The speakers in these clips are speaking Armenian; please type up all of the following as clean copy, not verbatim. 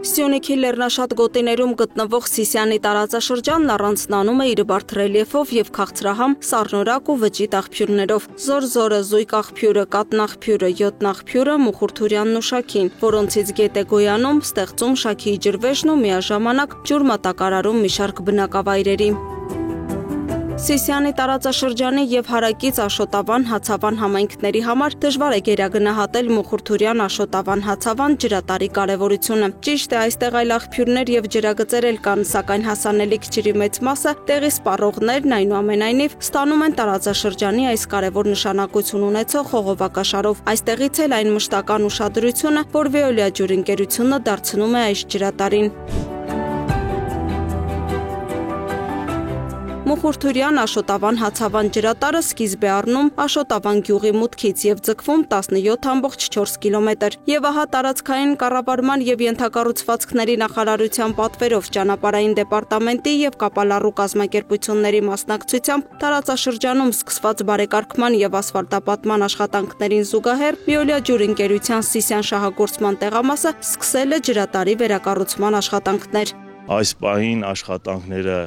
Սյունիքի լեռնաշատ գոտիներում գտնվող Սիսիանի տարածաշրջանն առանձնանում է իր բարդ ռելիեֆով և քաղցրահամ սառնորակ ու վճիտ աղբյուրներով։ Զորզորը, զույգ աղբյուրը, կաթնաղբյուրը, յոթնաղբյուրը, Մուխուրթուրյանն ու Շաքին, որոնցից գետ է գոյանում, ստեղծում Շաքիի ջրվեժն ու միաժամանակ ջուր մատակարարում մի շարք բնակավայրերի։ Սիսիանի տարածաշրջանի և հարակից Աշոտավան հացավան համայնքների համար դժվար է գերագնահատել Մուխուրթուրյան Աշոտավան հացավան ջրատարի կարևորությունը։ Ճիշտ է, այստեղ այլ աղբյուրներ և ջրագծեր էլ կան, սակայն հասանելիք ջրի մեծ մասը տեղի սպառողներն այնուամենայնիվ ստանում են տարածաշրջանի այս կարևոր նշանակություն ունեցող խողովակաշարով։ Այստեղից էլ այն մշտական ուշադրությունը, որ Veolia ջուրընկերությունը դարձնում է այս ջրատարին։ Մուխուրթուրյան Աշոտավան հացավան ջրատարը սկիզբ է առնում Աշոտավան գյուղի մուտքից և ձգվում 17,4 կիլոմետր։ Եվ ահա տարածքային կառավարման և ենթակառուցվածքների նախարարության պատվերով ճանապարհային դեպարտամենտի և կապալառու կազմակերպությունների մասնակցությամբ տարածաշրջանում սկսված բարեկարգման և ասֆալտապատման աշխատանքներին զուգահեռ Veolia ջուրընկերության Սիսիան շահագործման տեղամասը սկսել է ջրատարի վերակառուցման աշխատանքներ։ Այս պահին աշխատանքները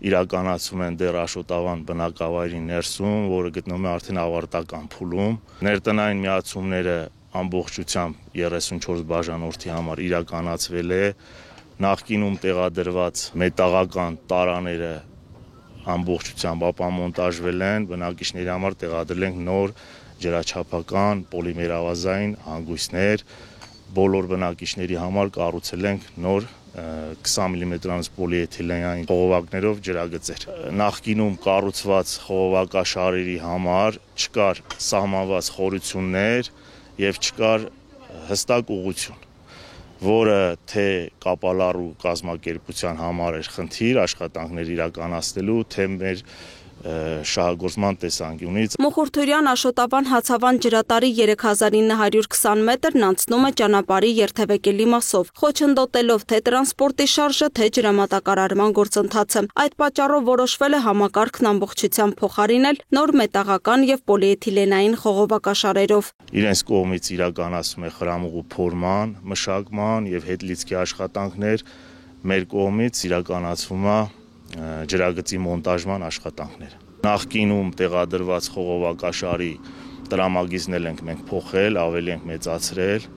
իրականացում են դեռ Աշոտավան բնակավայրի ներսում, որը գտնվում է արդեն ավարտական փուլում։ Ներտնային միացումները ամբողջությամբ 34 բաժանորդի համար իրականացվել է։ Նախկինում տեղադրված մետաղական տարաները ամբողջությամբ ապամոնտաժվել են, բնակիչների համար տեղադրել ենք նոր ջրաչափական պոլիմերավազային հանգույցներ։ Բոլոր բնակիչների համար կառուցել ենք նոր 20 մմ պոլիէթիլենային խողովակներով ջրագծեր։ Նախկինում կառուցված խողովակաշարերի համար չկար սահմանված խորություններ և չկար հստակ ուղղություն, որը թե կապալառու կազմակերպության համար էր խնդիր աշխատանքներ իրականացնելու, թե մեր շահագործման տեսանկյունից։ Մուխուրթուրյան Աշոտավան հացավան ջրատարի 3920 մետրն անցնում է ճանապարհի երթևեկելի մասով, խոչընդոտելով թե տրանսպորտի շարժը, թե ջրամատակարարման գործընթացը։ Այդ պատճառով որոշվել է համակարգն ամբողջությամբ փոխարինել նոր մետաղական և պոլիէթիլենային խողովակաշարերով։ Իրենց կողմից իրականացվում է խրամուղու փորման, մշակման և հետլիցքի աշխատանքներ, մեր կողմից իրականացվում է ջրագծի մոնտաժման աշխատանքները։ Նախկինում տեղադրված խողովակաշարի տրամագիծն ենք մենք փոխել, ավելի ենք մեծացրել,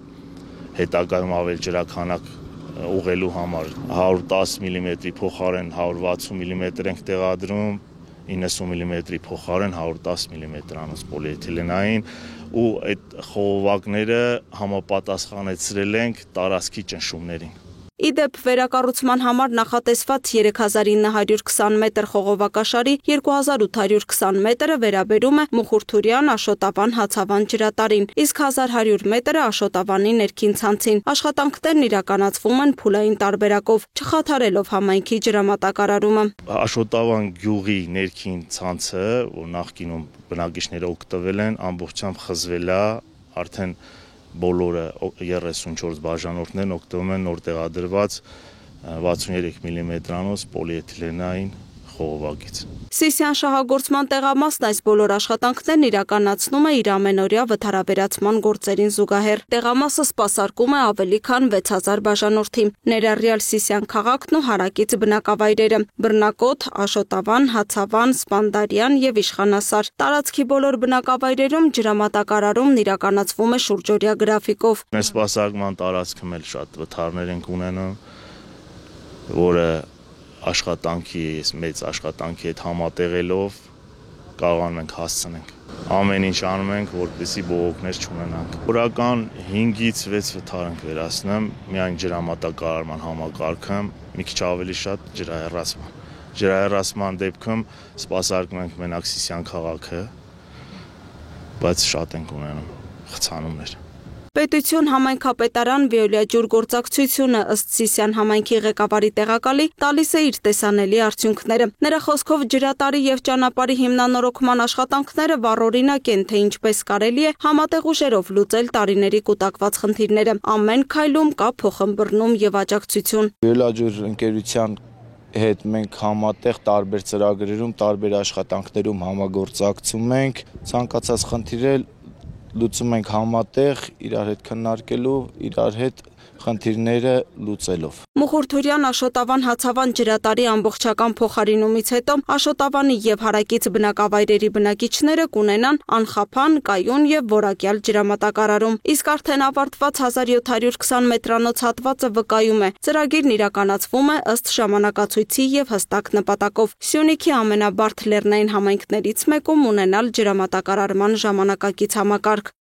հետագայում ավել ջրաքանակ ուղղելու համար 110 մմ-ի փոխարեն 160 մմ ենք տեղադրում, 90 մմ-ի փոխարեն 110 մմ պոլիէթիլենային, ու այդ խողովակները համապատասխանեցրել ենք տարածքի ճնշումներին։ Իդեպ վերակառուցման համար նախատեսված 3920 մետր խողովակաշարի 2820 մետրը վերաբերում է Մուխուրթուրյան Աշոտավան հացավան ջրատարին, իսկ 1100 մետրը Աշոտավանի ներքին ցանցին։ Աշխատանքներն իրականացվում են փուլային տարբերակով, չխաթարելով համայնքի ջրամատակարարումը։ Աշոտավան գյուղի ներքին ցանցը, որ նախկինում բնակիչները օգտվել են, ամբողջությամբ խզվել է, արդեն բոլորը 34 բաժանորդներն օգտվում են նոր տեղադրված 63 մմ-անոց պոլիէթիլենային խողովակից։ Սիսիան շահագործման տեղամասն այս բոլոր աշխատանքներն իրականացնում է իր ամենօրյա վթարաբերացման գործերին զուգահեռ։ Տեղամասը սպասարկում է ավելի քան 6000 բաժանորդի, ներառյալ Սիսիան քաղաքն ու հարակից բնակավայրերը՝ Բռնակոտ, Աշոտավան, Հացավան, Սպանդարյան և Իշխանասար։ Տարածքի բոլոր բնակավայրերում ջրամատակարարումն իրականացվում է շուրջօրյա գրաֆիկով։ Մեր սպասարկման տարածքում էլ շատ վթարներ ենք ունենում, որը մեծ աշխատանքի հետ համատեղելով կարողանում ենք հասցնենք։ Ամեն ինչ անում ենք, որպեսզի բողոքներ չունենանք։ Օրական 5-ից 6 վթար ենք վերացնում, միայն ջրամատակարարման համակարգը, մի քիչ ավելի շատ ջրահեռացման։ Ջրահեռացման դեպքում սպասարկում ենք մենակ Սիսիան քաղաքը, բայց շատ ենք ունենում խցանումներ։ Պետություն համայնքապետարան Veolia ջուրգործակցությունը ըստ Սիսիան համայնքի ղեկավարի տեղակալի տալիս է իր տեսանելի արդյունքները։ Նրա խոսքով ջրատարի և ճանապարհի հիմնանորոգման աշխատանքները վառօրինակ են, թե ինչպես կարելի է համատեղ ուժերով լուծել տարիների կուտակված խնդիրները։ Ամեն քայլում կա փոխըմբռնում և աջակցություն։ Veolia ջուրընկերության հետ մենք համատեղ տարբեր ծրագրերում, տարբեր աշխատանքներում համագործակցում ենք, ցանկացած խնդիրը լուծում ենք համատեղ իրար հետ քննարկելու, իրար հետ խնդիրները լուծելով։ Մուխուրթուրյան Աշոտավան հացավան ջրատարի ամբողջական փոխարինումից հետո Աշոտավանի եւ հարակից բնակավայրերի բնակիչները կունենան անխափան, կայուն եւ որակյալ ջրամատակարարում։ Իսկ արդեն ավարտված 1720 մետրանոց հատվածը վկայում է, ծրագիրն իրականացվում է ըստ ժամանակացույցի եւ հստակ նպատակով։ Սյունիքի ամենաբարդ լեռնային համայնքներից մեկում ունենալ ջրամատակարարման ժամանակակից համակարգ։